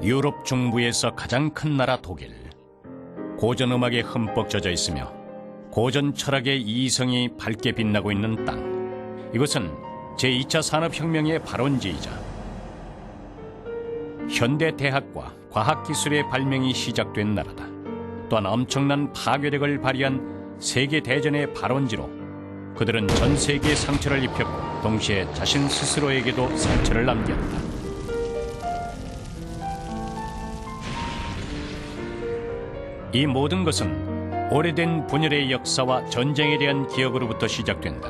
유럽 중부에서 가장 큰 나라 독일. 고전 음악에 흠뻑 젖어 있으며 고전 철학의 이성이 밝게 빛나고 있는 땅. 이곳은 제2차 산업혁명의 발원지이자 현대 대학과 과학기술의 발명이 시작된 나라다. 또한 엄청난 파괴력을 발휘한 세계대전의 발원지로 그들은 전 세계에 상처를 입혔고 동시에 자신 스스로에게도 상처를 남겼다. 이 모든 것은 오래된 분열의 역사와 전쟁에 대한 기억으로부터 시작된다.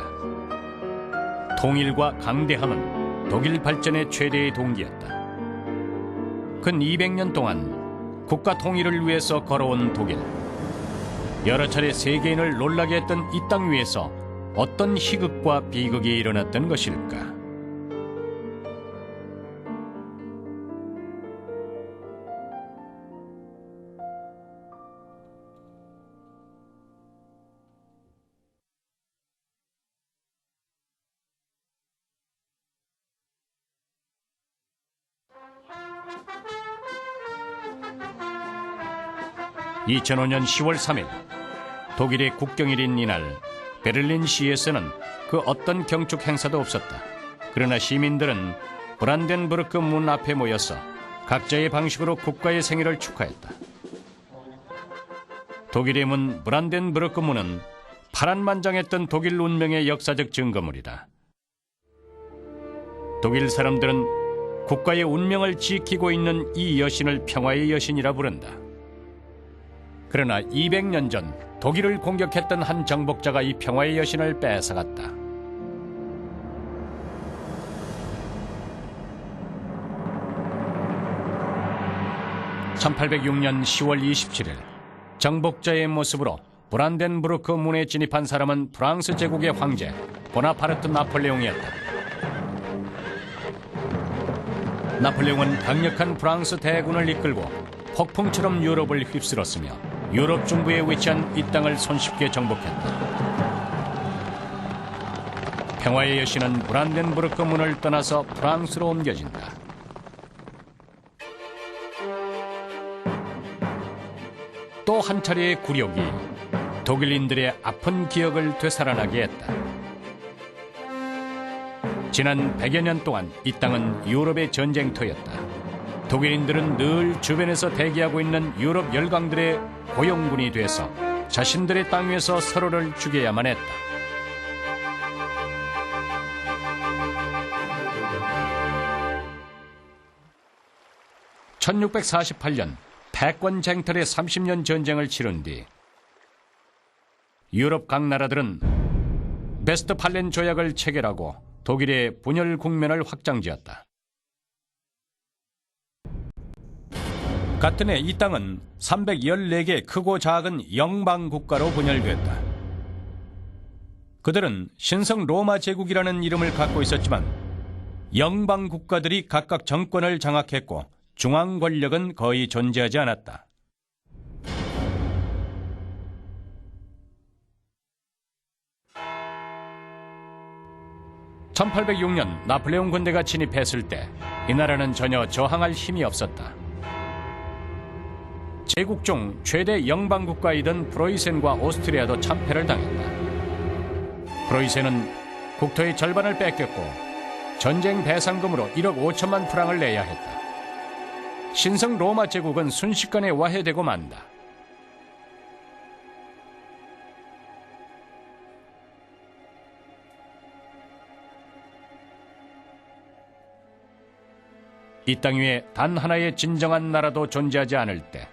통일과 강대함은 독일 발전의 최대의 동기였다. 근 200년 동안 국가 통일을 위해서 걸어온 독일. 여러 차례 세계인을 놀라게 했던 이 땅 위에서 어떤 희극과 비극이 일어났던 것일까? (2005년 10월 3일) 독일의 국경일인 이날 베를린 시에서는 그 어떤 경축 행사도 없었다. 그러나 시민들은 브란덴부르크 문 앞에 모여서 각자의 방식으로 국가의 생일을 축하했다. 독일의 문 브란덴부르크 문은 파란만장했던 독일 운명의 역사적 증거물이다. 독일 사람들은 국가의 운명을 지키고 있는 이 여신을 평화의 여신이라 부른다. 그러나 200년 전 독일을 공격했던 한 정복자가 이 평화의 여신을 뺏어갔다. (1806년 10월 27일) 정복자의 모습으로 브란덴부르크 문에 진입한 사람은 프랑스 제국의 황제 보나파르트 나폴레옹이었다. 나폴레옹은 강력한 프랑스 대군을 이끌고 폭풍처럼 유럽을 휩쓸었으며 유럽 중부에 위치한 이 땅을 손쉽게 정복했다. 평화의 여신은 브란덴부르크 문을 떠나서 프랑스로 옮겨진다. 또 한 차례의 굴욕이 독일인들의 아픈 기억을 되살아나게 했다. 지난 100여 년 동안 이 땅은 유럽의 전쟁터였다. 독일인들은 늘 주변에서 대기하고 있는 유럽 열강들의 고용군이 돼서 자신들의 땅 위에서 서로를 죽여야만 했다. (1648년) 패권 쟁탈의 30년 전쟁을 치른 뒤 유럽 각 나라들은 베스트팔렌 조약을 체결하고 독일의 분열 국면을 확장지었다. 같은 해 이 땅은 314개 크고 작은 영방 국가로 분열됐다. 그들은 신성 로마 제국이라는 이름을 갖고 있었지만 영방 국가들이 각각 정권을 장악했고 중앙 권력은 거의 존재하지 않았다. (1806년) 나폴레옹 군대가 진입했을 때 이 나라는 전혀 저항할 힘이 없었다. 제국 중 최대 영방 국가이던 프로이센과 오스트리아도 참패를 당했다. 프로이센은 국토의 절반을 뺏겼고 전쟁 배상금으로 1억 5천만 프랑을 내야 했다. 신성 로마 제국은 순식간에 와해되고 만다. 이 땅 위에 단 하나의 진정한 나라도 존재하지 않을 때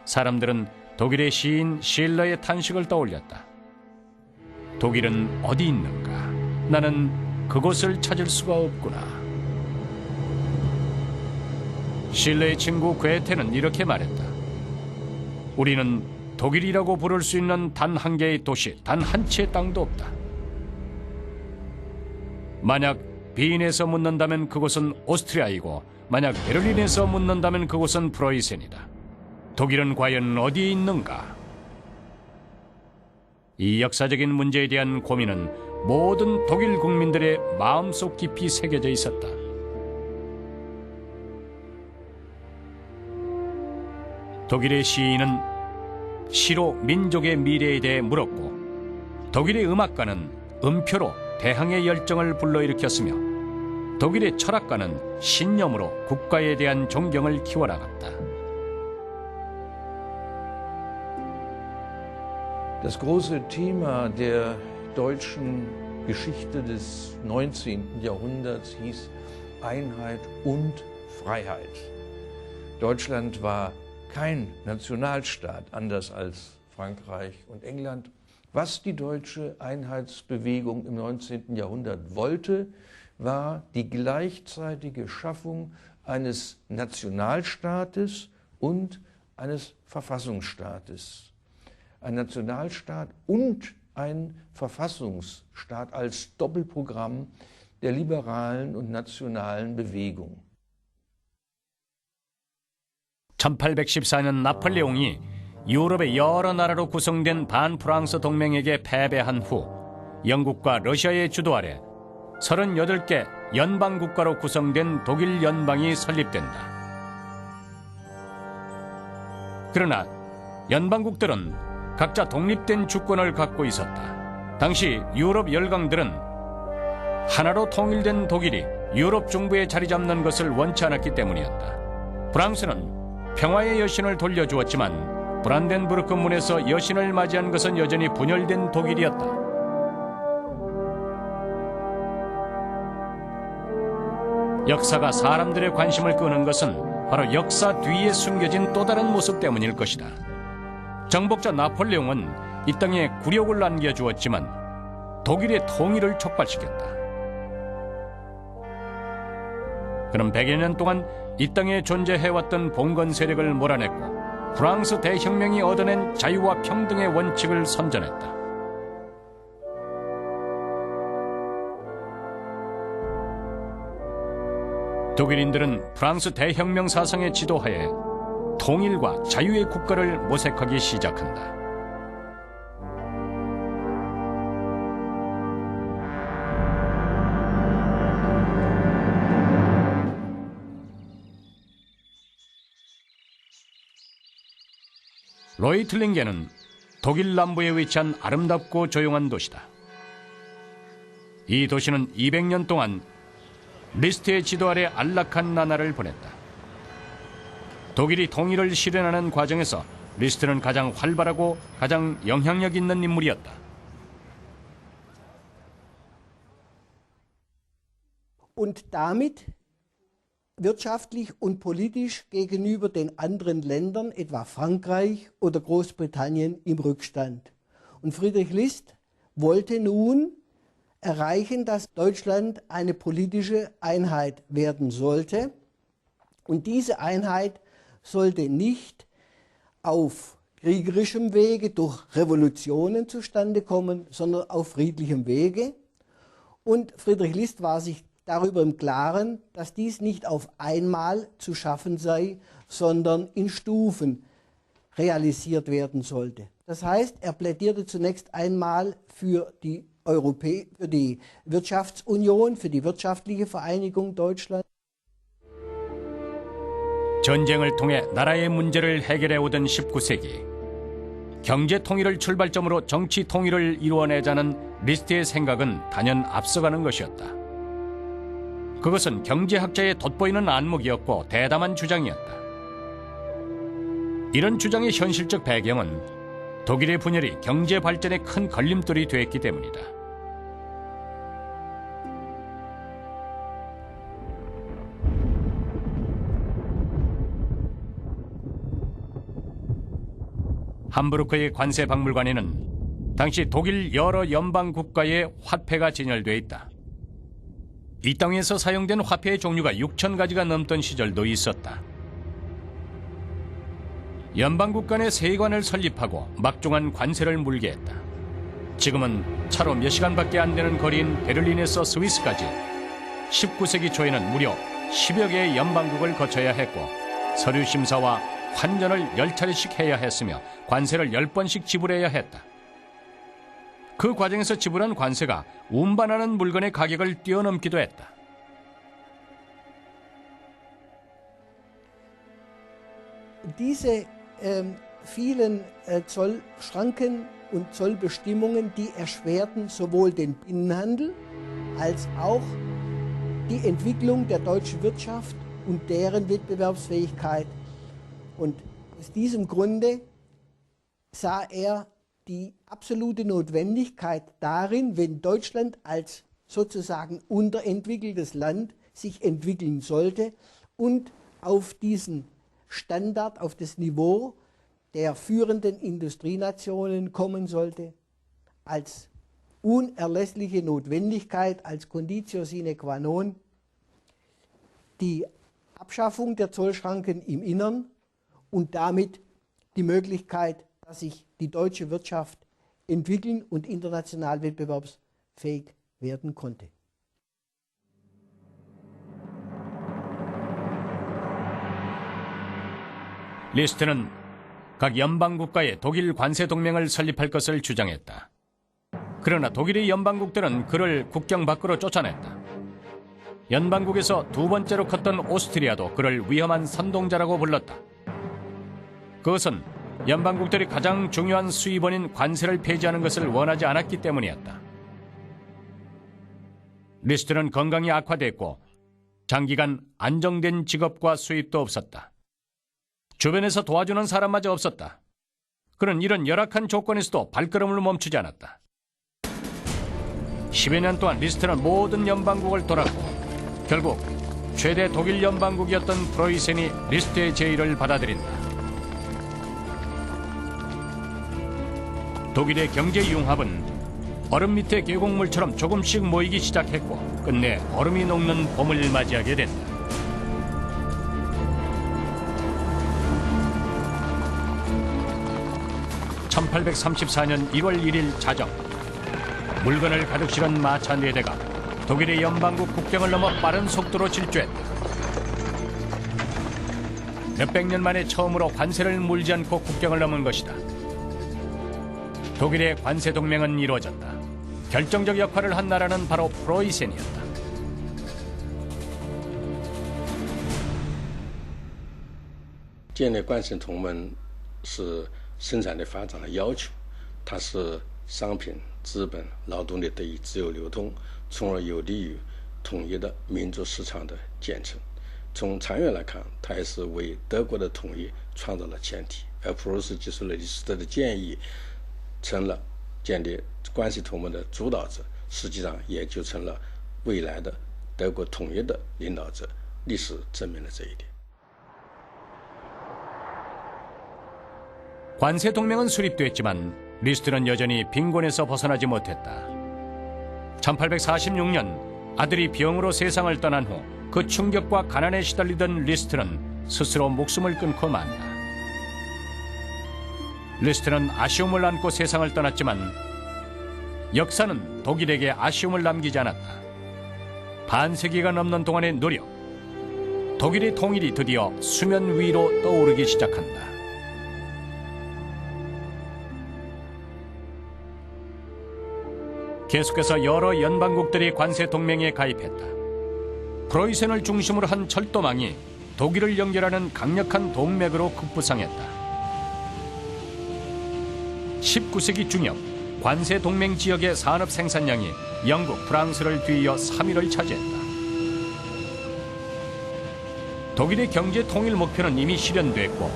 사람들은 독일의 시인 실러의 탄식을 떠올렸다. 독일은 어디 있는가? 나는 그곳을 찾을 수가 없구나. 실러의 친구 괴테는 이렇게 말했다. 우리는 독일이라고 부를 수 있는 단 한 개의 도시, 단 한 채의 땅도 없다. 만약 비인에서 묻는다면 그곳은 오스트리아이고 만약 베를린에서 묻는다면 그곳은 프로이센이다. 독일은 과연 어디에 있는가? 이 역사적인 문제에 대한 고민은 모든 독일 국민들의 마음속 깊이 새겨져 있었다. 독일의 시인은 시로 민족의 미래에 대해 물었고, 독일의 음악가는 음표로 대항의 열정을 불러일으켰으며, 독일의 철학가는 신념으로 국가에 대한 존경을 키워나갔다. Das große Thema der deutschen Geschichte des 19. Jahrhunderts hieß Einheit und Freiheit. Deutschland war kein Nationalstaat, anders als Frankreich und England. Was die deutsche Einheitsbewegung im 19. Jahrhundert wollte, war die gleichzeitige Schaffung eines Nationalstaates und eines Verfassungsstaates. Ein Nationalstaat und ein Verfassungsstaat als Doppelprogramm der liberalen und nationalen Bewegung. 1814년 나폴레옹이 유럽의 여러 나라로 구성된 반프랑스 동맹에게 패배한 후 영국과 러시아의 주도 아래 38개 연방국가로 구성된 독일 연방이 설립된다. 그러나 연방국들은 각자 독립된 주권을 갖고 있었다. 당시 유럽 열강들은 하나로 통일된 독일이 유럽 중부에 자리 잡는 것을 원치 않았기 때문이었다. 프랑스는 평화의 여신을 돌려주었지만 브란덴부르크 문에서 여신을 맞이한 것은 여전히 분열된 독일이었다. 역사가 사람들의 관심을 끄는 것은 바로 역사 뒤에 숨겨진 또 다른 모습 때문일 것이다. 정복자 나폴레옹은 이 땅에 굴욕을 안겨주었지만 독일의 통일을 촉발시켰다. 그럼 100여 년 동안 이 땅에 존재해왔던 봉건 세력을 몰아냈고 프랑스 대혁명이 얻어낸 자유와 평등의 원칙을 선전했다. 독일인들은 프랑스 대혁명 사상의 지도하에 통일과 자유의 국가를 모색하기 시작한다. 로이틀링겐은 독일 남부에 위치한 아름답고 조용한 도시다. 이 도시는 200년 동안 리스트의 지도 아래 안락한 나날을 보냈다. 독일이 통일을 실현하는 과정에서 리스트는 가장 활발하고 가장 영향력 있는 인물이었다. Und damit wirtschaftlich und politisch gegenüber den anderen Ländern, etwa Frankreich oder Großbritannien, im Rückstand. Und Friedrich List wollte nun erreichen, dass Deutschland eine politische Einheit werden sollte. Und diese Einheit sollte nicht auf kriegerischem Wege durch Revolutionen zustande kommen, sondern auf friedlichem Wege. Und Friedrich List war sich darüber im Klaren, dass dies nicht auf einmal zu schaffen sei, sondern in Stufen realisiert werden sollte. Das heißt, er plädierte zunächst einmal für die Wirtschaftsunion, für die wirtschaftliche Vereinigung Deutschlands. 전쟁을 통해 나라의 문제를 해결해 오던 19세기. 경제 통일을 출발점으로 정치 통일을 이루어내자는 리스트의 생각은 단연 앞서가는 것이었다. 그것은 경제학자의 돋보이는 안목이었고 대담한 주장이었다. 이런 주장의 현실적 배경은 독일의 분열이 경제 발전에 큰 걸림돌이 됐기 때문이다. 함부르크의 관세박물관에는 당시 독일 여러 연방 국가의 화폐가 진열되어 있다. 이 땅에서 사용된 화폐의 종류가 6,000가지가 넘던 시절도 있었다. 연방국 간의 세관을 설립하고 막중한 관세를 물게 했다. 지금은 차로 몇 시간밖에 안 되는 거리인 베를린에서 스위스까지 19세기 초에는 무려 10여 개의 연방국을 거쳐야 했고 서류 심사와 환전을 10차례씩 해야 했으며 관세를 10번씩 지불해야 했다. 그 과정에서 지불한 관세가 운반하는 물건의 가격을 뛰어넘기도 했다. Diese vielen Zollschranken und Zollbestimmungen, die erschwerten sowohl den Binnenhandel als auch die Entwicklung der deutschen Wirtschaft und deren Wettbewerbsfähigkeit. Und aus diesem Grunde sah er die absolute Notwendigkeit darin, wenn Deutschland als sozusagen unterentwickeltes Land sich entwickeln sollte und auf diesen Standard, auf das Niveau der führenden Industrienationen kommen sollte, als unerlässliche Notwendigkeit, als Conditio sine qua non, die Abschaffung der Zollschranken im Innern und damit die Möglichkeit, dass sich die deutsche Wirtschaft entwickeln und international wettbewerbsfähig werden konnte. 리스트는 각 연방국가의 독일 관세 동맹을 설립할 것을 주장했다. 그러나 독일의 연방국들은 그를 국경 밖으로 쫓아냈다. 연방국에서 두 번째로 컸던 오스트리아도 그를 위험한 선동자라고 불렀다. 그것은 연방국들이 가장 중요한 수입원인 관세를 폐지하는 것을 원하지 않았기 때문이었다. 리스트는 건강이 악화됐고 장기간 안정된 직업과 수입도 없었다. 주변에서 도와주는 사람마저 없었다. 그는 이런 열악한 조건에서도 발걸음을 멈추지 않았다. 10여 년 동안 리스트는 모든 연방국을 돌았고 결국 최대 독일 연방국이었던 프로이센이 리스트의 제의를 받아들인다. 독일의 경제 융합은 얼음 밑의 계곡물처럼 조금씩 모이기 시작했고 끝내 얼음이 녹는 봄을 맞이하게 된다. (1834년 1월 1일) 자정, 물건을 가득 실은 마차 4대가 독일의 연방국 국경을 넘어 빠른 속도로 질주했다. 몇백 년 만에 처음으로 관세를 물지 않고 국경을 넘은 것이다. 독일의 관세 동맹은 이루어졌다. 결정적 역할을 한 나라는 바로 프로이센이었다. 建立关税同盟是生产的发展的要求，它是商品、资本、劳动力得以自由流通，从而有利于统一的民主市场的建成。从长远来看，它也是为德国的统一创造了前提。而普鲁士基苏雷利斯特的建议成了建立关系同盟的主导者，实际上也就成了未来的德国统一的领导者。历史证明了这一点。 관세 동맹은 수립됐지만 리스트는 여전히 빈곤에서 벗어나지 못했다. 1846년 아들이 병으로 세상을 떠난 후 그 충격과 가난에 시달리던 리스트는 스스로 목숨을 끊고 만다. 리스트는 아쉬움을 안고 세상을 떠났지만 역사는 독일에게 아쉬움을 남기지 않았다. 반세기가 넘는 동안의 노력, 독일의 통일이 드디어 수면 위로 떠오르기 시작한다. 계속해서 여러 연방국들이 관세 동맹에 가입했다. 프로이센을 중심으로 한 철도망이 독일을 연결하는 강력한 동맥으로 급부상했다. 19세기 중엽 관세 동맹 지역의 산업 생산량이 영국, 프랑스를 뒤이어 3위를 차지했다. 독일의 경제 통일 목표는 이미 실현됐고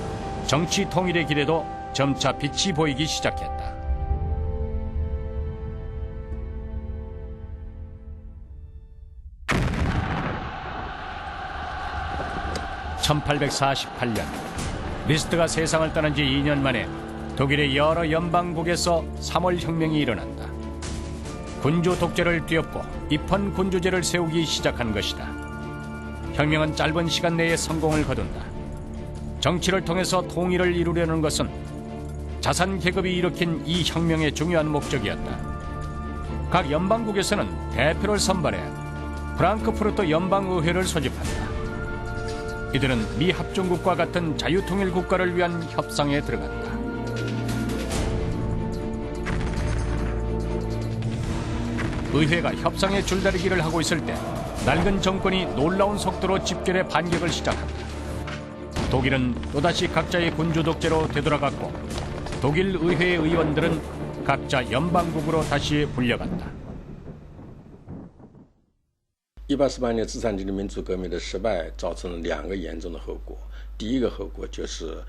정치 통일의 길에도 점차 빛이 보이기 시작했다. (1848년) 리스트가 세상을 떠난 지 2년 만에 독일의 여러 연방국에서 3월 혁명이 일어난다. 군주 독재를 뒤엎고 입헌 군주제를 세우기 시작한 것이다. 혁명은 짧은 시간 내에 성공을 거둔다. 정치를 통해서 통일을 이루려는 것은 자산 계급이 일으킨 이 혁명의 중요한 목적이었다. 각 연방국에서는 대표를 선발해 프랑크푸르트 연방의회를 소집한다. 이들은 미합중국과 같은 자유통일국가를 위한 협상에 들어갔다. 의회가 협상의 줄다리기를 하고 있을 때 낡은 정권이 놀라운 속도로 집결해 반격을 시작한다. 독일은 또다시 각자의 군주 독재로 되돌아갔고 독일 의회의 의원들은 각자 연방국으로 다시 불려갔다. 1848年资产阶级民主革命的失败，造成了2个严重的后果。第一个后果就是，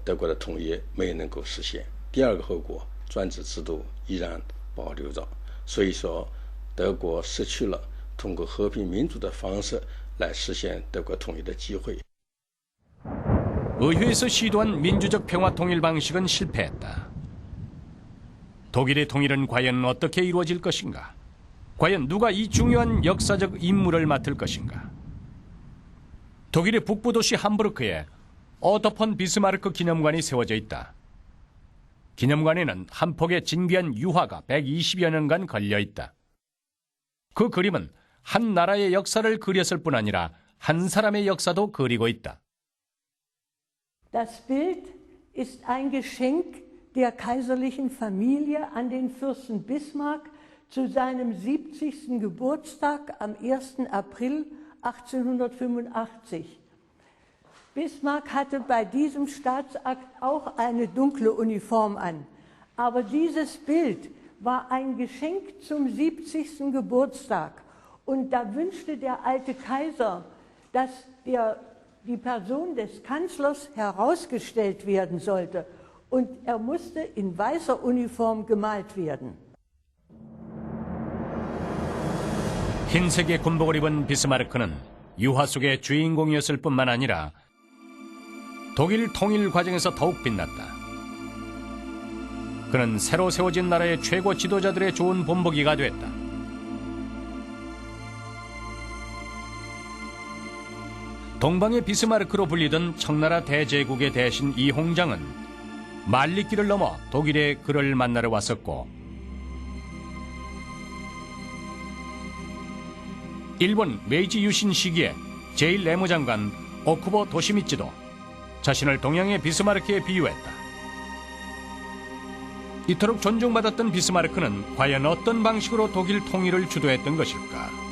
德国的统一没有能够实现；第二个后果，专制制度依然保留着。所以说，德国失去了通过和平民主的方式来实现德国统一的机会。 의회에서 시도한 민주적 평화 통일 방식은 실패했다. 독일의 통일은 과연 어떻게 이루어질 것인가? 과연 누가 이 중요한 역사적 임무를 맡을 것인가? 독일의 북부 도시 함부르크에 오토폰 비스마르크 기념관이 세워져 있다. 기념관에는 한 폭의 진귀한 유화가 120여 년간 걸려 있다. 그 그림은 한 나라의 역사를 그렸을 뿐 아니라 한 사람의 역사도 그리고 있다. Das Bild ist ein Geschenk der kaiserlichen Familie an den Fürsten Bismarck zu seinem 70. Geburtstag am 1. April 1885. Bismarck hatte bei diesem Staatsakt auch eine dunkle Uniform an, aber dieses Bild war ein Geschenk zum 70. Geburtstag. Und da wünschte der alte Kaiser, dass die Person des Kanzlers herausgestellt werden sollte. Und er musste in weißer Uniform gemalt werden. 흰색의 군복을 입은 비스마르크는 유화 속의 주인공이었을 뿐만 아니라 독일 통일 과정에서 더욱 빛났다. 그는 새로 세워진 나라의 최고 지도자들의 좋은 본보기가 됐다. 동방의 비스마르크로 불리던 청나라 대제국의 대신 이 홍장은 말리길을 넘어 독일의 그를 만나러 왔었고 일본 메이지 유신 시기에 제1내무장관 오쿠보 도시미치도 자신을 동양의 비스마르크에 비유했다. 이토록 존중받았던 비스마르크는 과연 어떤 방식으로 독일 통일을 주도했던 것일까?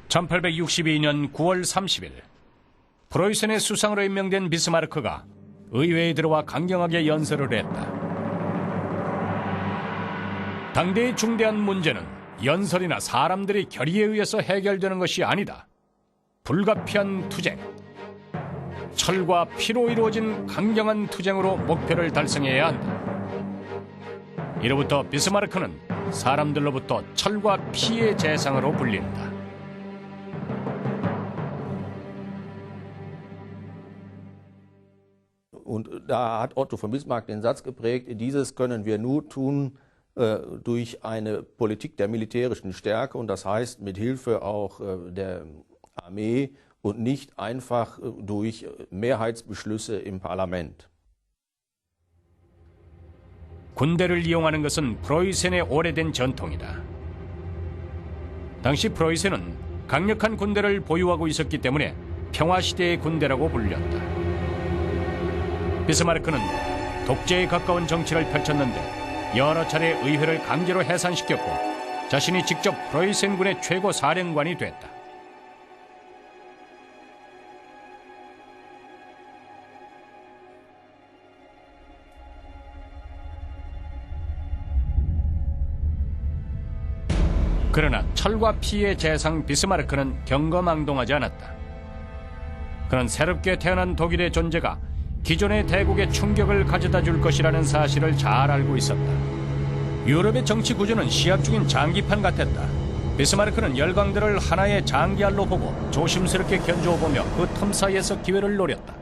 (1862년 9월 30일) 프로이센의 수상으로 임명된 비스마르크가 의회에 들어와 강경하게 연설을 했다. 당대의 중대한 문제는 연설이나 사람들의 결의에 의해서 해결되는 것이 아니다. 불가피한 투쟁, 철과 피로 이루어진 강경한 투쟁으로 목표를 달성해야 한다. 이로부터 비스마르크는 사람들로부터 철과 피의 재상으로 불린다. Und da hat Otto von Bismarck den Satz geprägt, dieses können wir nur tun durch eine Politik der militärischen Stärke und das heißt mit Hilfe auch der Armee und nicht einfach durch Mehrheitsbeschlüsse im Parlament. 군대를 이용하는 것은 프로이센의 오래된 전통이다. 당시 프로이센은 강력한 군대를 보유하고 있었기 때문에 평화시대의 군대라고 불렸다. 비스마르크는 독재에 가까운 정치를 펼쳤는데 여러 차례 의회를 강제로 해산시켰고 자신이 직접 프로이센군의 최고 사령관이 됐다. 그러나 철과 피의 재상 비스마르크는 경거망동하지 않았다. 그는 새롭게 태어난 독일의 존재가 기존의 대국에 충격을 가져다 줄 것이라는 사실을 잘 알고 있었다. 유럽의 정치 구조는 시합 중인 장기판 같았다. 비스마르크는 열강들을 하나의 장기알로 보고 조심스럽게 견주어보며 그 틈 사이에서 기회를 노렸다.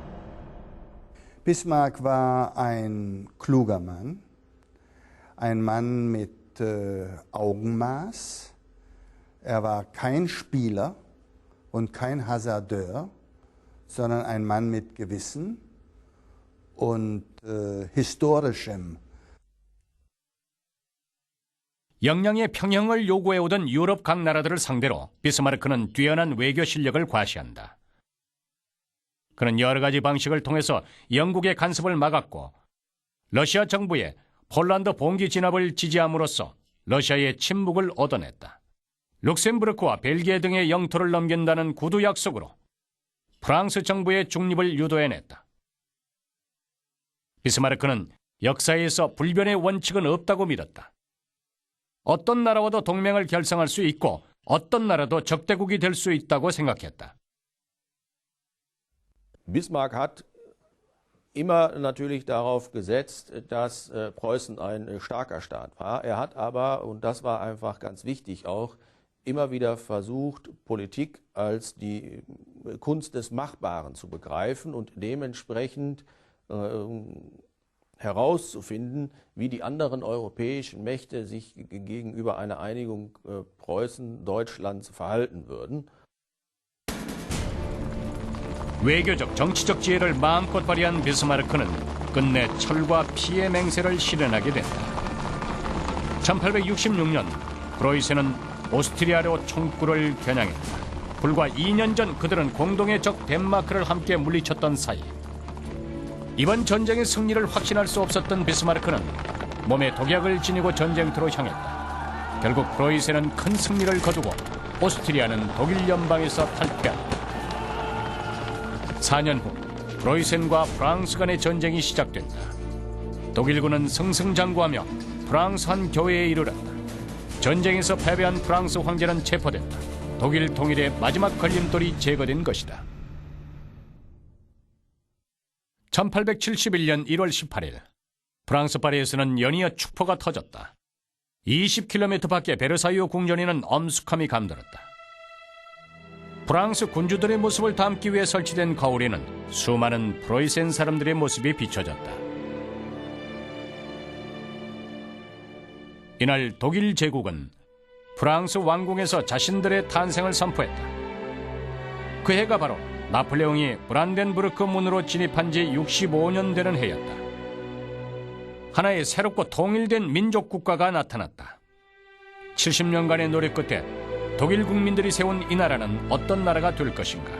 Bismarck war ein kluger Mann, ein Mann mit Augenmaß. Er war kein Spieler und kein Hasardeur, sondern ein Mann mit Gewissen und historischem. 역량의 평형을 요구해오던 유럽 각 나라들을 상대로 비스마르크는 뛰어난 외교 실력을 과시한다. 그는 여러 가지 방식을 통해서 영국의 간섭을 막았고 러시아 정부에 폴란드 봉기 진압을 지지함으로써 러시아의 침묵을 얻어냈다. 룩셈부르크와 벨기에 등의 영토를 넘긴다는 구두 약속으로 프랑스 정부의 중립을 유도해냈다. 비스마르크는 역사에서 불변의 원칙은 없다고 믿었다. 어떤 나라와도 동맹을 결성할 수 있고 어떤 나라도 적대국이 될 수 있다고 생각했다. Bismarck hat immer natürlich darauf gesetzt, dass Preußen ein starker Staat war. Er hat aber, und das war einfach ganz wichtig auch, immer wieder versucht, Politik als die Kunst des Machbaren zu begreifen und dementsprechend herauszufinden, wie die anderen europäischen Mächte sich gegenüber einer Einigung Preußen-Deutschlands verhalten würden. 외교적, 정치적 지혜를 마음껏 발휘한 비스마르크는 끝내 철과 피의 맹세를 실현하게 된다. 1866년 프로이센은 오스트리아로 총구를 겨냥했다. 불과 2년 전 그들은 공동의 적 덴마크를 함께 물리쳤던 사이. 이번 전쟁의 승리를 확신할 수 없었던 비스마르크는 몸에 독약을 지니고 전쟁터로 향했다. 결국 프로이센은 큰 승리를 거두고 오스트리아는 독일 연방에서 탈퇴한다. 4년 후 프로이센과 프랑스 간의 전쟁이 시작된다. 독일군은 승승장구하며 프랑스 한 교회에 이르렀다. 전쟁에서 패배한 프랑스 황제는 체포됐다. 독일 통일의 마지막 걸림돌이 제거된 것이다. 1871년 1월 18일 프랑스 파리에서는 연이어 축포가 터졌다. 20km 밖에 베르사유 궁전에는 엄숙함이 감돌았다. 프랑스 군주들의 모습을 담기 위해 설치된 거울에는 수많은 프로이센 사람들의 모습이 비춰졌다. 이날 독일 제국은 프랑스 왕궁에서 자신들의 탄생을 선포했다. 그 해가 바로 나폴레옹이 브란덴부르크 문으로 진입한 지 65년 되는 해였다. 하나의 새롭고 통일된 민족 국가가 나타났다. 70년간의 노력 끝에 독일 국민들이 세운 이 나라는 어떤 나라가 될 것인가?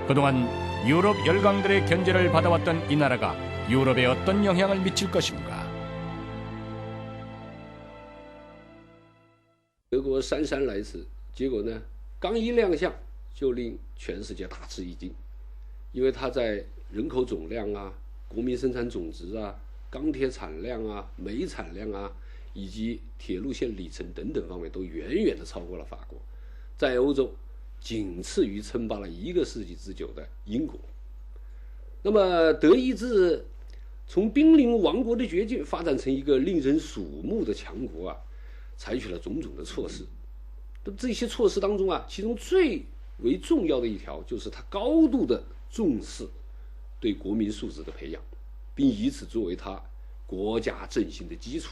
그동안 유럽 열강들의 견제를 받아왔던 이 나라가 유럽에 어떤 영향을 미칠 것인가? 德国姗姗来迟，结果呢，刚一亮相就令全世界大吃一惊，因为它在人口总量啊、国民生产总值啊、钢铁产量啊、煤产量啊，以及铁路线里程等等方面都远远的超过了法国，在欧洲仅次于称霸了1个世纪之久的英国。那么德意志从濒临亡国的绝境发展成一个令人瞩目的强国啊，采取了种种的措施。这些措施当中啊，其中最为重要的一条就是它高度的重视对国民素质的培养，并以此作为它国家振兴的基础。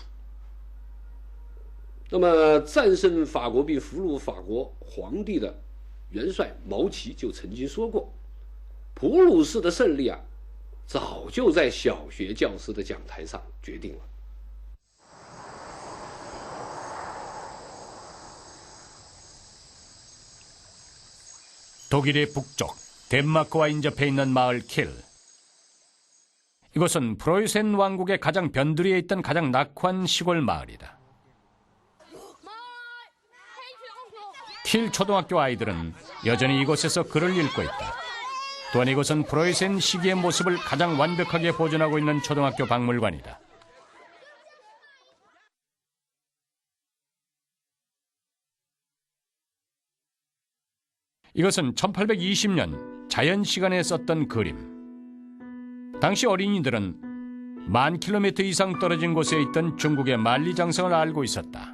那么战胜法国并俘虏法国皇帝的元帅毛奇就曾经说过，普鲁士的胜利啊，早就在小学教师的讲台上决定了。 독일의 북쪽 덴마크와 인접해 있는 마을 킬. 이곳은 프로이센 왕국의 가장 변두리에 있던 가장 낙후한 시골 마을이다. 킬 초등학교 아이들은 여전히 이곳에서 글을 읽고 있다. 또한 이곳은 프로이센 시기의 모습을 가장 완벽하게 보존하고 있는 초등학교 박물관이다. 이것은 1820년 자연 시간에 썼던 그림. 당시 어린이들은 10,000km 이상 떨어진 곳에 있던 중국의 만리장성을 알고 있었다.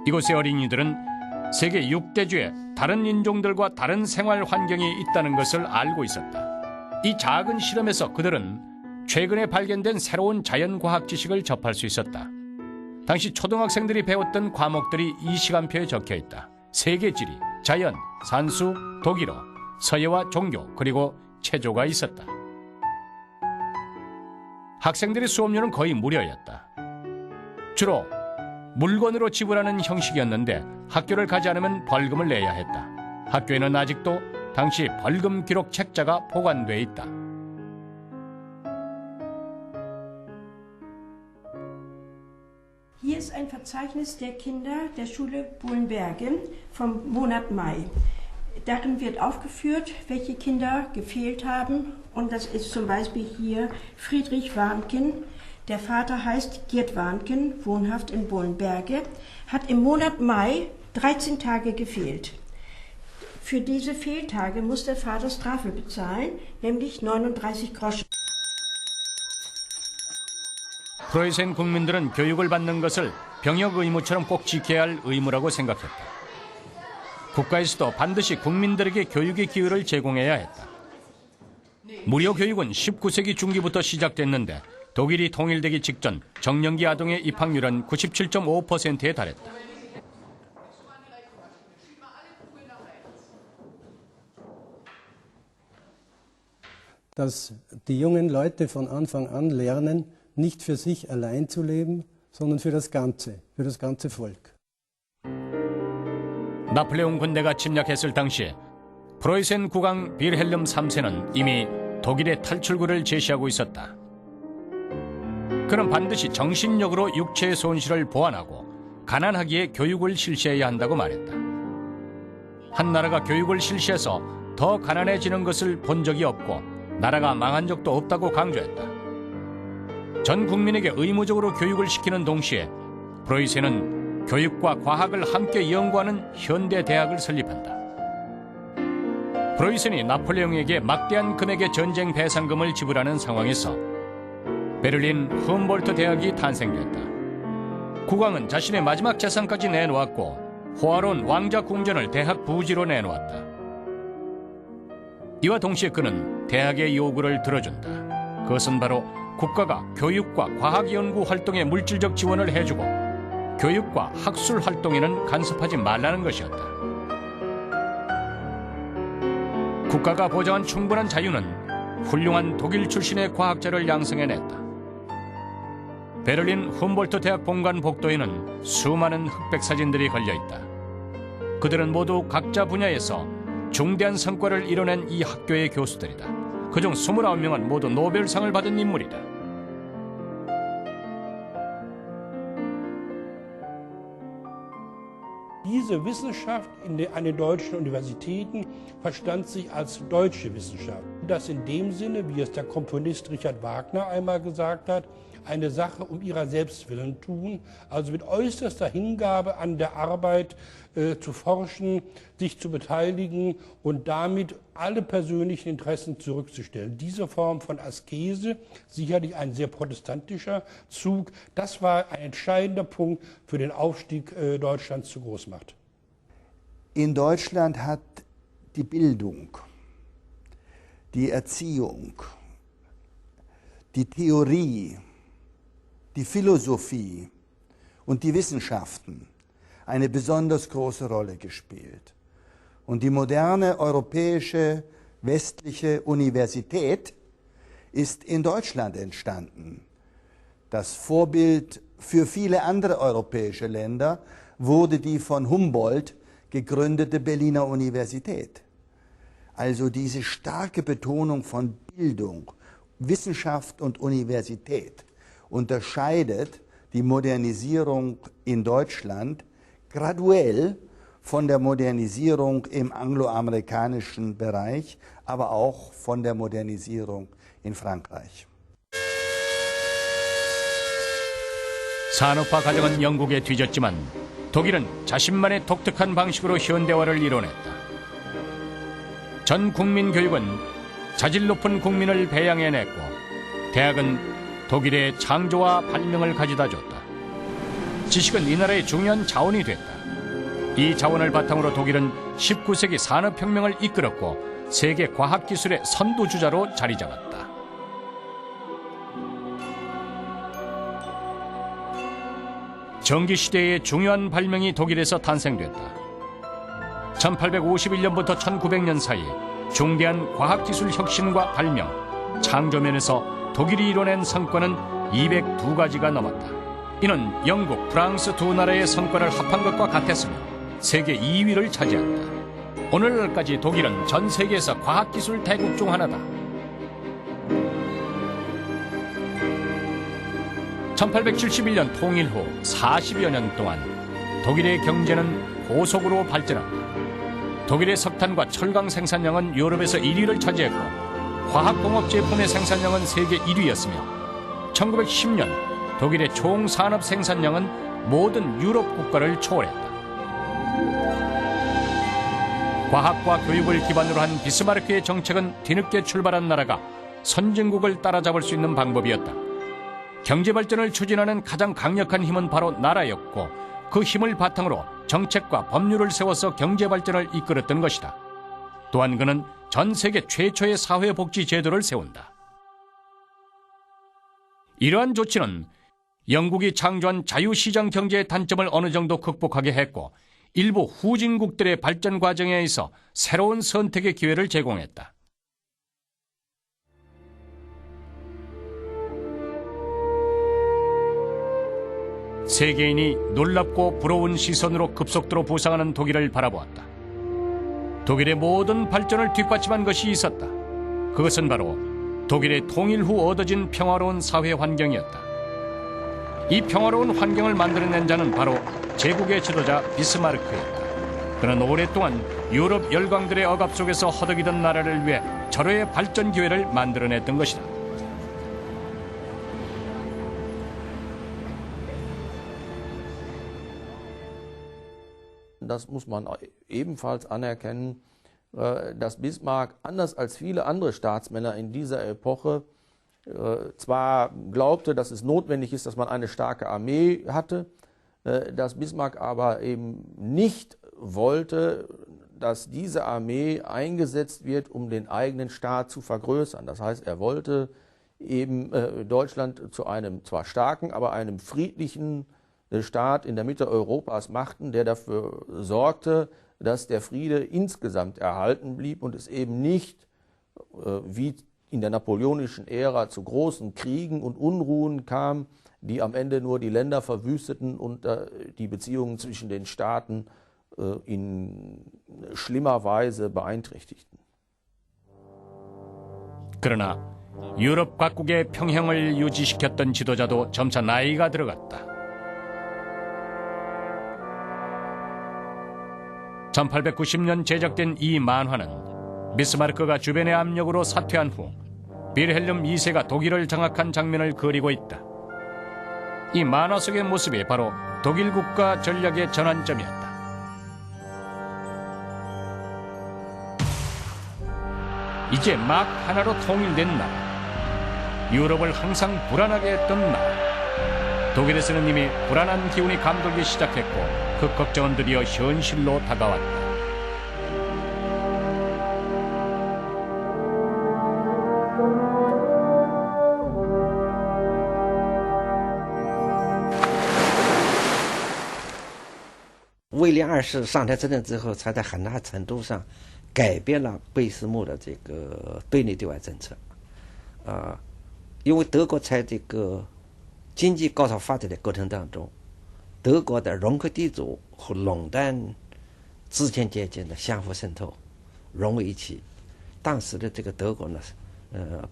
이곳의 어린이들은 세계 6대주에 다른 인종들과 다른 생활 환경이 있다는 것을 알고 있었다. 이 작은 실험에서 그들은 최근에 발견된 새로운 자연과학 지식을 접할 수 있었다. 당시 초등학생들이 배웠던 과목들이 이 시간표에 적혀 있다. 세계지리, 자연, 산수, 독일어, 서예와 종교, 그리고 체조가 있었다. 학생들의 수업료는 거의 무료였다. 주로 물건으로 지불하는 형식이었는데 학교를 가지 않으면 벌금을 내야 했다. 학교에는 아직도 당시 벌금 기록 책자가 보관돼 있다. Hier ist ein Verzeichnis der Kinder der Schule Bohlenbergen vom Monat Mai. Darin wird aufgeführt, welche Kinder gefehlt haben. Und das ist zum Beispiel hier Friedrich Warnken. Der Vater heißt Gerd Warnken, wohnhaft in Bohlenberge, hat im Monat Mai 13 Tage gefehlt. Für diese Fehltage muss der Vater Strafe bezahlen, nämlich 39 Groschen. 프로이센 국민들은 교육을 받는 것을 병역 의무처럼 꼭 지켜야 할 의무라고 생각했다. 국가에서도 반드시 국민들에게 교육의 기회를 제공해야 했다. 무료 교육은 19세기 중기부터 시작됐는데 독일이 통일되기 직전 정년기 아동의 입학률은 97.5%에 달했다. Dass die jungen Leute von Anfang an lernen, nicht für sich allein zu leben, sondern für das ganze Volk. 나폴레옹 군대가 침략했을 당시 프로이센 국왕 빌헬름 3세는 이미 독일의 탈출구를 제시하고 있었다. 그는 반드시 정신력으로 육체의 손실을 보완하고 가난하기에 교육을 실시해야 한다고 말했다. 한 나라가 교육을 실시해서 더 가난해지는 것을 본 적이 없고 나라가 망한 적도 없다고 강조했다. 전 국민에게 의무적으로 교육을 시키는 동시에 프로이센은 교육과 과학을 함께 연구하는 현대 대학을 설립한다. 프로이센이 나폴레옹에게 막대한 금액의 전쟁 배상금을 지불하는 상황에서 베를린 훔볼트 대학이 탄생됐다. 국왕은 자신의 마지막 재산까지 내놓았고 호화로운 왕자 궁전을 대학 부지로 내놓았다. 이와 동시에 그는 대학의 요구를 들어준다. 그것은 바로 국가가 교육과 과학 연구 활동에 물질적 지원을 해주고 교육과 학술 활동에는 간섭하지 말라는 것이었다. 국가가 보장한 충분한 자유는 훌륭한 독일 출신의 과학자를 양성해냈다. 베를린 훔볼트 대학 본관 복도에는 수많은 흑백 사진들이 걸려있다. 그들은 모두 각자 분야에서 중대한 성과를 이뤄낸 이 학교의 교수들이다. 그중 29명은 모두 노벨상을 받은 인물이다. Diese Wissenschaft an den deutschen Universitäten verstand sich als deutsche Wissenschaft. Das in dem Sinne, wie es der Komponist Richard Wagner einmal gesagt hat, eine Sache um ihrer selbst willen tun, also mit äußerster Hingabe an der Arbeit zu forschen, sich zu beteiligen und damit alle persönlichen Interessen zurückzustellen. Diese Form von Askese, sicherlich ein sehr protestantischer Zug, das war ein entscheidender Punkt für den Aufstieg Deutschlands zur Großmacht. In Deutschland hat die Bildung, die Erziehung, die Theorie, die Philosophie und die Wissenschaften eine besonders große Rolle gespielt. Und die moderne europäische westliche Universität ist in Deutschland entstanden. Das Vorbild für viele andere europäische Länder wurde die von Humboldt gegründete Berliner Universität. Also diese starke Betonung von Bildung, Wissenschaft und Universität unterscheidet die Modernisierung in Deutschland graduell von der Modernisierung im angloamerikanischen Bereich, aber auch von der Modernisierung in Frankreich. 산업화 과정은 영국에 뒤졌지만 독일은 자신만의 독특한 방식으로 현대화를 이뤄냈다. 전 국민 교육은 자질 높은 국민을 배양해냈고 대학은 독일의 창조와 발명을 가져다 줬다. 지식은 이 나라의 중요한 자원이 됐다. 이 자원을 바탕으로 독일은 19세기 산업혁명을 이끌었고 세계 과학기술의 선두주자로 자리 잡았다. 전기시대의 중요한 발명이 독일에서 탄생됐다. 1851년부터 1900년 사이 중대한 과학기술 혁신과 발명, 창조면에서 독일이 이뤄낸 성과는 202가지가 넘었다. 이는 영국, 프랑스 두 나라의 성과를 합한 것과 같았으며 세계 2위를 차지한다. 오늘날까지 독일은 전 세계에서 과학기술 대국 중 하나다. 1871년 통일 후 40여 년 동안 독일의 경제는 고속으로 발전하고 독일의 석탄과 철강 생산량은 유럽에서 1위를 차지했고 화학공업 제품의 생산량은 세계 1위였으며 1910년 독일의 총 산업 생산량은 모든 유럽 국가를 초월했다. 과학과 교육을 기반으로 한 비스마르크의 정책은 뒤늦게 출발한 나라가 선진국을 따라잡을 수 있는 방법이었다. 경제 발전을 추진하는 가장 강력한 힘은 바로 나라였고 그 힘을 바탕으로 정책과 법률을 세워서 경제 발전을 이끌었던 것이다. 또한 그는 전 세계 최초의 사회복지 제도를 세운다. 이러한 조치는 영국이 창조한 자유시장 경제의 단점을 어느 정도 극복하게 했고 일부 후진국들의 발전 과정에 있어 새로운 선택의 기회를 제공했다. 세계인이 놀랍고 부러운 시선으로 급속도로 부상하는 독일을 바라보았다. 독일의 모든 발전을 뒷받침한 것이 있었다. 그것은 바로 독일의 통일 후 얻어진 평화로운 사회 환경이었다. 이 평화로운 환경을 만들어낸 자는 바로 제국의 지도자 비스마르크였다. 그는 오랫동안 유럽 열강들의 억압 속에서 허덕이던 나라를 위해 절호의 발전 기회를 만들어냈던 것이다. Das muss man ebenfalls anerkennen, dass Bismarck, anders als viele andere Staatsmänner in dieser Epoche, zwar glaubte, dass es notwendig ist, dass man eine starke Armee hatte, dass Bismarck aber eben nicht wollte, dass diese Armee eingesetzt wird, um den eigenen Staat zu vergrößern. Das heißt, er wollte eben Deutschland zu einem zwar starken, aber einem friedlichen Staat in der Mitte Europas machten, der dafür sorgte, dass der Friede insgesamt erhalten blieb und es eben nicht, wie in der napoleonischen Ära, zu großen Kriegen und Unruhen kam, die am Ende nur die Länder verwüsteten und die Beziehungen zwischen den Staaten in schlimmer Weise beeinträchtigten. 그러나 유럽 각국의 평형을 유지시켰던 지도자도 점차 나이가 들어갔다. 1890년 제작된 이 만화는 비스마르크가 주변의 압력으로 사퇴한 후 빌헬름 2세가 독일을 장악한 장면을 그리고 있다. 이 만화 속의 모습이 바로 독일 국가 전략의 전환점이었다. 이제 막 하나로 통일된 나라, 유럽을 항상 불안하게 했던 나라. 독일에서는 이미 불안한 기운이 감돌기 시작했고 그 걱정은 드디어 현실로 다가왔다.威廉二世上台执政之后，才在很大程度上改变了贝斯穆的这个对内对外政策。因为德国在这个经济高速发展的过程当中，德国的容克地主和垄断资产阶级的相互渗透融为一体。当时的这个德国呢，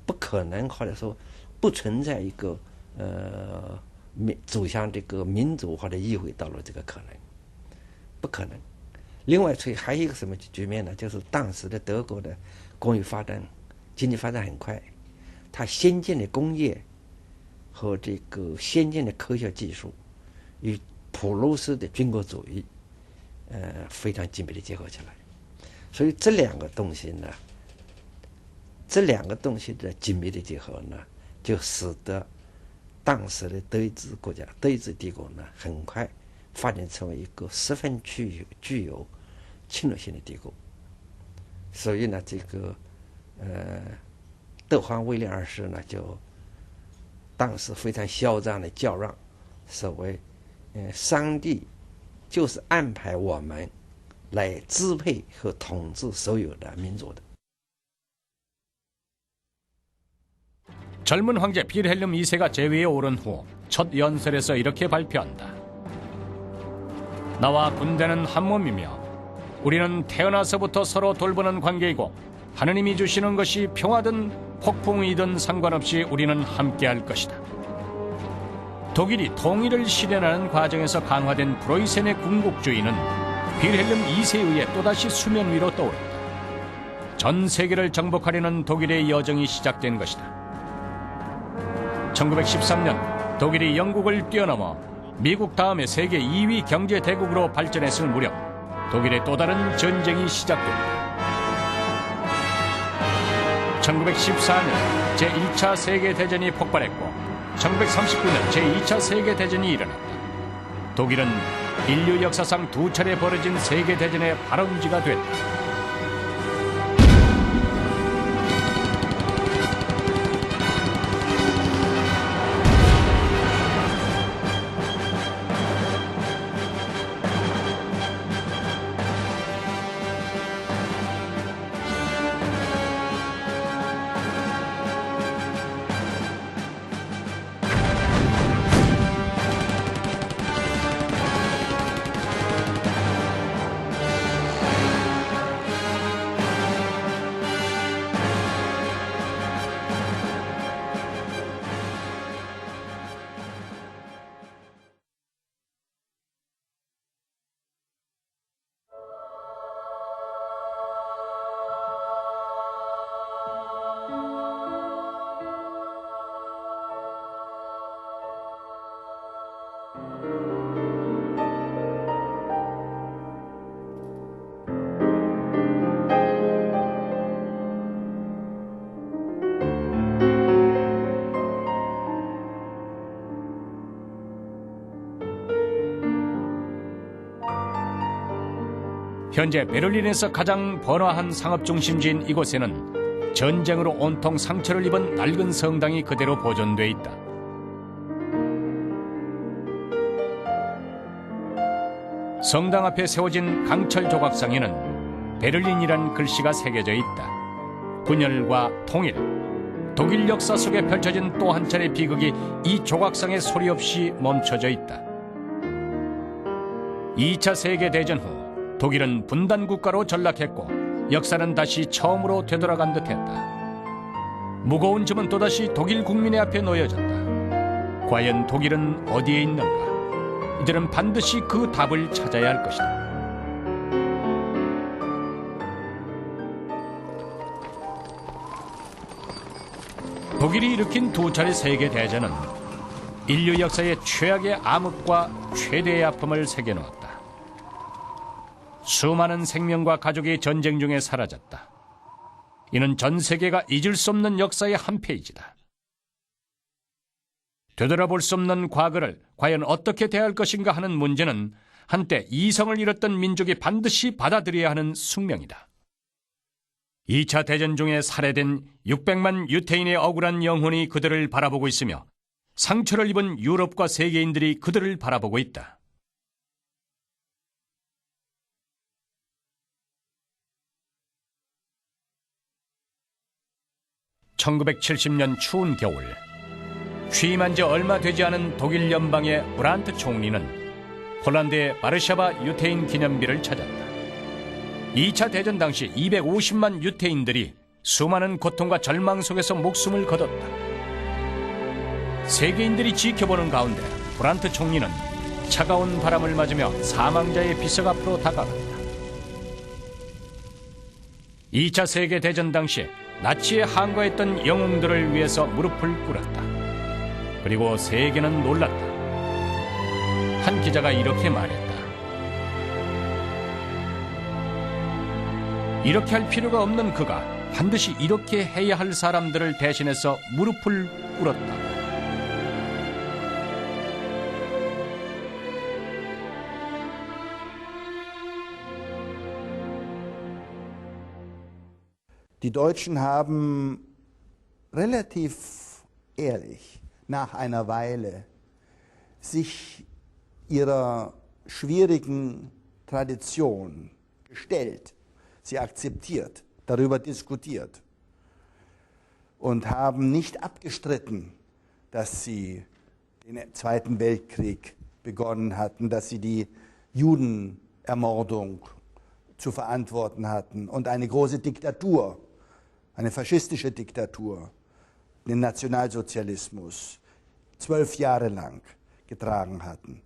不可能或者说不存在一个走向这个民主或者议会道路这个可能，不可能。另外，还有一个什么局面呢？就是当时的德国的工业发展、经济发展很快，它先进的工业和这个先进的科学技术与普鲁士的军国主义，非常紧密的结合起来。所以这两个东西呢，的紧密的结合呢，就使得当时的德意志国家、德意志帝国呢，很快发展成为一个十分具有侵略性的帝国。所以呢，这个德皇威廉二世呢，就当时非常嚣张的叫嚷，所谓上帝就是安排我们来支配和统治所有的民族的。 젊은 황제 빌헬름 2세가 제위에 오른 후 첫 연설에서 이렇게 발표한다. 나와 군대는 한 몸이며 우리는 태어나서부터 서로 돌보는 관계이고 하느님이 주시는 것이 평화든 폭풍이든 상관없이 우리는 함께할 것이다. 독일이 통일을 실현하는 과정에서 강화된 프로이센의 군국주의는 빌헬름 2세에 의해 또다시 수면 위로 떠올랐다. 전 세계를 정복하려는 독일의 여정이 시작된 것이다. 1913년 독일이 영국을 뛰어넘어 미국 다음에 세계 2위 경제 대국으로 발전했을 무렵 독일의 또 다른 전쟁이 시작됩니다. 1914년 제1차 세계대전이 폭발했고 1939년 제2차 세계대전이 일어났다. 독일은 인류 역사상 두 차례 벌어진 세계대전의 발원지가 됐다. 현재 베를린에서 가장 번화한 상업 중심지인 이곳에는 전쟁으로 온통 상처를 입은 낡은 성당이 그대로 보존돼 있다. 성당 앞에 세워진 강철 조각상에는 베를린이란 글씨가 새겨져 있다. 분열과 통일, 독일 역사 속에 펼쳐진 또 한 차례 비극이 이 조각상의 소리 없이 멈춰져 있다. 2차 세계대전 후 독일은 분단 국가로 전락했고 역사는 다시 처음으로 되돌아간 듯했다. 무거운 짐은 또다시 독일 국민의 앞에 놓여졌다. 과연 독일은 어디에 있는가? 이들은 반드시 그 답을 찾아야 할 것이다. 독일이 일으킨 두 차례 세계대전은 인류 역사의 최악의 암흑과 최대의 아픔을 새겨놓았다. 수많은 생명과 가족이 전쟁 중에 사라졌다. 이는 전 세계가 잊을 수 없는 역사의 한 페이지다. 되돌아볼 수 없는 과거를 과연 어떻게 대할 것인가 하는 문제는 한때 이성을 잃었던 민족이 반드시 받아들여야 하는 숙명이다. 2차 대전 중에 살해된 600만 유태인의 억울한 영혼이 그들을 바라보고 있으며 상처를 입은 유럽과 세계인들이 그들을 바라보고 있다. (1970년) 추운 겨울, 취임한 지 얼마 되지 않은 독일 연방의 브란트 총리는 폴란드의 바르샤바 유태인 기념비를 찾았다. 2차 대전 당시 250만 유태인들이 수많은 고통과 절망 속에서 목숨을 거뒀다. 세계인들이 지켜보는 가운데 브란트 총리는 차가운 바람을 맞으며 사망자의 비석 앞으로 다가갔다. 2차 세계대전 당시 나치에 항거했던 영웅들을 위해서 무릎을 꿇었다. 그리고 세계는 놀랐다. 한 기자가 이렇게 말했다. 이렇게 할 필요가 없는 그가 반드시 이렇게 해야 할 사람들을 대신해서 무릎을 꿇었다. Die Deutschen haben relativ ehrlich nach einer Weile sich ihrer schwierigen Tradition gestellt, sie akzeptiert, darüber diskutiert und haben nicht abgestritten, dass sie den Zweiten Weltkrieg begonnen hatten, dass sie die Judenermordung zu verantworten hatten und eine große Diktatur, eine faschistische Diktatur, den Nationalsozialismus, 12 Jahre lang getragen hatten.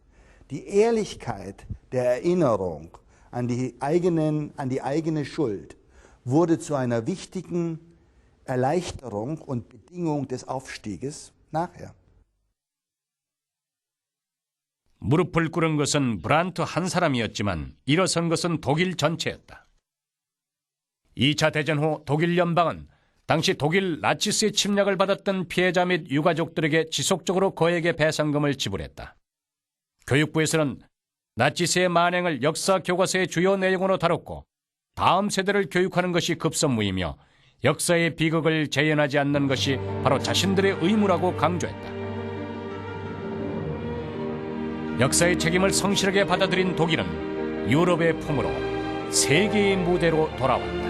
Die Ehrlichkeit der Erinnerung an die eigene Schuld wurde zu einer wichtigen Erleichterung und Bedingung des Aufstieges nachher. 무릎을 꿇은 것은 브란트 한 사람이었지만 일어선 것은 독일 전체였다. 2차 대전 후 독일 연방은 당시 독일 나치스의 침략을 받았던 피해자 및 유가족들에게 지속적으로 거액의 배상금을 지불했다. 교육부에서는 나치스의 만행을 역사 교과서의 주요 내용으로 다뤘고 다음 세대를 교육하는 것이 급선무이며 역사의 비극을 재현하지 않는 것이 바로 자신들의 의무라고 강조했다. 역사의 책임을 성실하게 받아들인 독일은 유럽의 품으로 세계의 무대로 돌아왔다.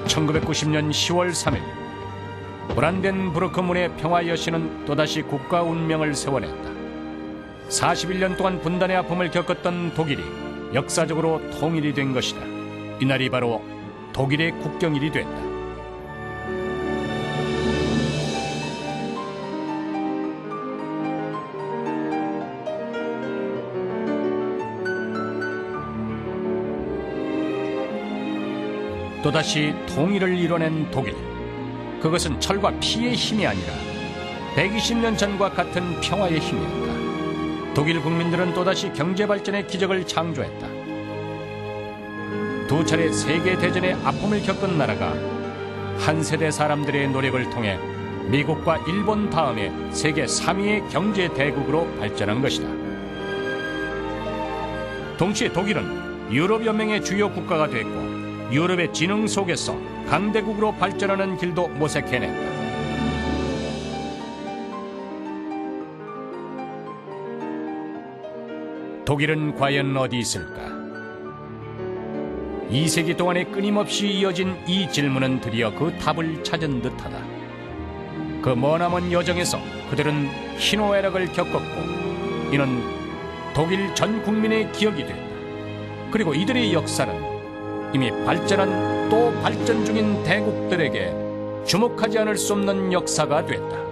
1990년 10월 3일 브란덴부르크 문의 평화 여신은 또다시 국가 운명을 세워냈다. 41년 동안 분단의 아픔을 겪었던 독일이 역사적으로 통일이 된 것이다. 이날이 바로 독일의 국경일이 됐다. 또다시 통일을 이뤄낸 독일. 그것은 철과 피의 힘이 아니라 120년 전과 같은 평화의 힘이었다. 독일 국민들은 또다시 경제발전의 기적을 창조했다. 두 차례 세계대전의 아픔을 겪은 나라가 한 세대 사람들의 노력을 통해 미국과 일본 다음에 세계 3위의 경제대국으로 발전한 것이다. 동시에 독일은 유럽연맹의 주요 국가가 됐고 유럽의 진흥 속에서 강대국으로 발전하는 길도 모색해냈다. 독일은 과연 어디 있을까? 2세기 동안에 끊임없이 이어진 이 질문은 드디어 그 답을 찾은 듯하다. 그 머나먼 여정에서 그들은 희노애락을 겪었고 이는 독일 전 국민의 기억이 됐다. 그리고 이들의 역사는 이미 발전한 또 발전 중인 대국들에게 주목하지 않을 수 없는 역사가 됐다.